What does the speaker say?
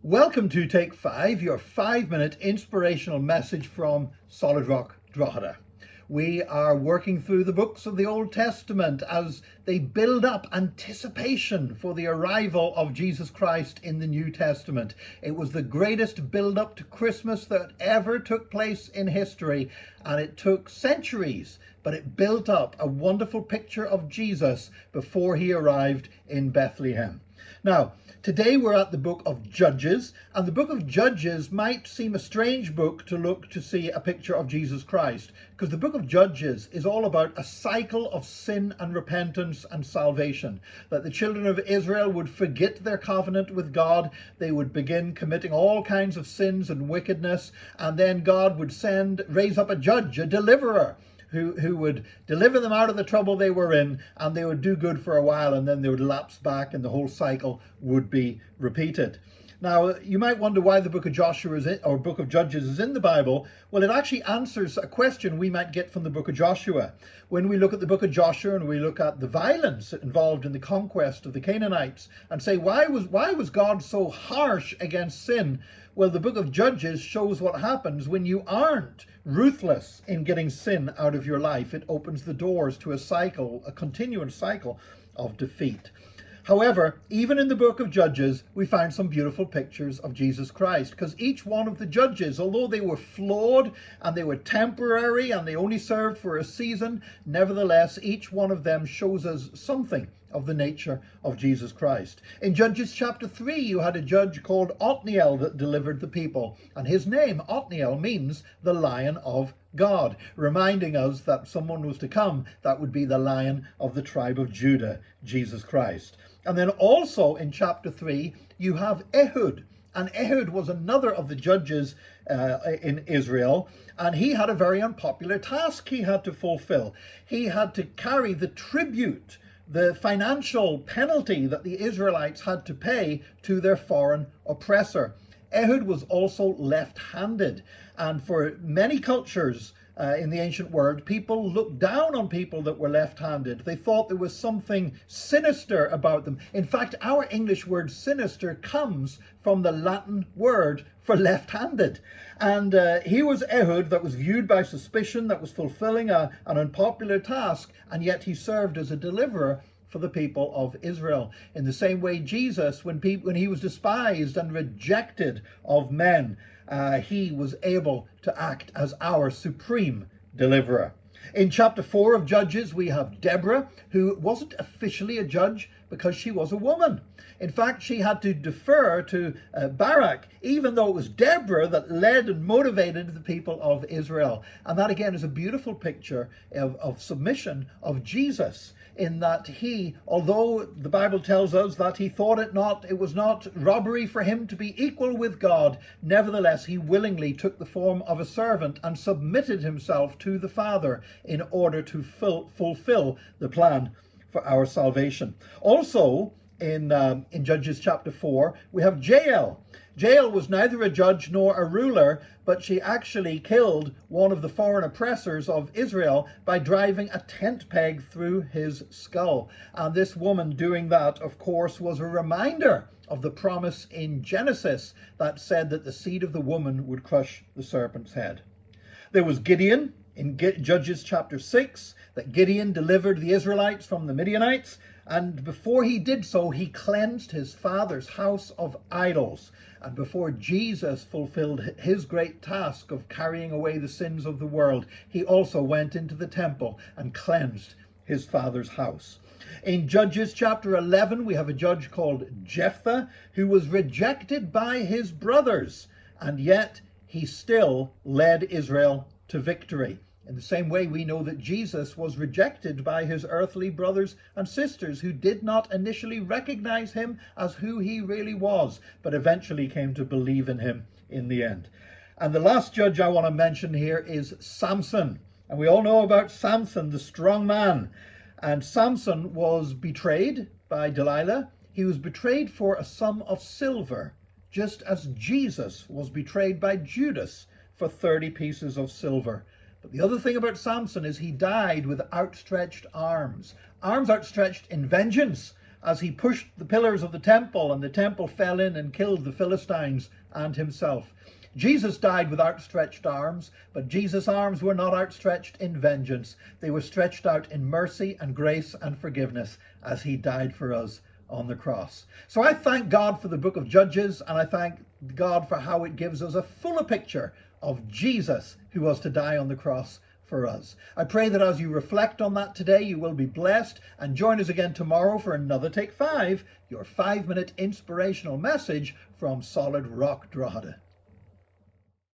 Welcome to Take 5, your 5-minute inspirational message from Solid Rock Drogheda. We are working through the books of the Old Testament as they build up anticipation for the arrival of Jesus Christ in the New Testament. It was the greatest build-up to Christmas that ever took place in history, and it took centuries, but it built up a wonderful picture of Jesus before he arrived in Bethlehem. Now, today we're at the book of Judges, and the book of Judges might seem a strange book to look to see a picture of Jesus Christ, because the book of Judges is all about a cycle of sin and repentance and salvation. That the children of Israel would forget their covenant with God, they would begin committing all kinds of sins and wickedness, and then God would raise up a judge, a deliverer, who would deliver them out of the trouble they were in, and they would do good for a while, and then they would lapse back and the whole cycle would be repeated. Now, you might wonder why the book of book of Judges is in the Bible. Well, it actually answers a question we might get from the book of Joshua. When we look at the book of Joshua and we look at the violence involved in the conquest of the Canaanites and say, why was God so harsh against sin? Well, the book of Judges shows what happens when you aren't ruthless in getting sin out of your life. It opens the doors to a continuous cycle of defeat. However, even in the book of Judges, we find some beautiful pictures of Jesus Christ, because each one of the judges, although they were flawed and they were temporary and they only served for a season, nevertheless, each one of them shows us something of the nature of Jesus Christ. In Judges chapter 3, you had a judge called Othniel that delivered the people, and his name, Othniel, means the Lion of God, reminding us that someone was to come that would be the Lion of the tribe of Judah, Jesus Christ. And then also in chapter 3, you have Ehud. And Ehud was another of the judges in Israel, and he had a very unpopular task he had to fulfill. He had to carry the tribute, the financial penalty that the Israelites had to pay to their foreign oppressor. Ehud was also left-handed, and for many cultures in the ancient world, people looked down on people that were left-handed. They thought there was something sinister about them. In fact, our English word sinister comes from the Latin word for left-handed. And he was Ehud that was viewed by suspicion, that was fulfilling an unpopular task, and yet he served as a deliverer for the people of Israel. In the same way, Jesus, when he was despised and rejected of men, he was able to act as our supreme deliverer. In chapter 4 of Judges, we have Deborah, who wasn't officially a judge because she was a woman. In fact, she had to defer to Barak, even though it was Deborah that led and motivated the people of Israel. And that again is a beautiful picture of submission of Jesus, in that he, although the Bible tells us that he thought it was not robbery for him to be equal with God, nevertheless he willingly took the form of a servant and submitted himself to the Father in order to fulfill the plan for our salvation. Also, in Judges chapter 4, we have Jael. Jael was neither a judge nor a ruler, but she actually killed one of the foreign oppressors of Israel by driving a tent peg through his skull. And this woman doing that, of course, was a reminder of the promise in Genesis that said that the seed of the woman would crush the serpent's head. There was Gideon in Judges chapter 6, that Gideon delivered the Israelites from the Midianites, and before he did so, he cleansed his father's house of idols. And before Jesus fulfilled his great task of carrying away the sins of the world, he also went into the temple and cleansed his father's house. In Judges chapter 11, we have a judge called Jephthah, who was rejected by his brothers, and yet he still led Israel to victory. In the same way, we know that Jesus was rejected by his earthly brothers and sisters, who did not initially recognize him as who he really was, but eventually came to believe in him in the end. And the last judge I want to mention here is Samson. And we all know about Samson, the strong man. And Samson was betrayed by Delilah. He was betrayed for a sum of silver, just as Jesus was betrayed by Judas for 30 pieces of silver. But the other thing about Samson is he died with outstretched arms. Arms outstretched in vengeance, as he pushed the pillars of the temple and the temple fell in and killed the Philistines and himself. Jesus died with outstretched arms, but Jesus' arms were not outstretched in vengeance. They were stretched out in mercy and grace and forgiveness as he died for us on the cross. So I thank God for the book of Judges, and I thank God for how it gives us a fuller picture of Jesus who was to die on the cross for us. I pray that as you reflect on that today, you will be blessed, and join us again tomorrow for another Take 5, your 5-minute inspirational message from Solid Rock Drogheda.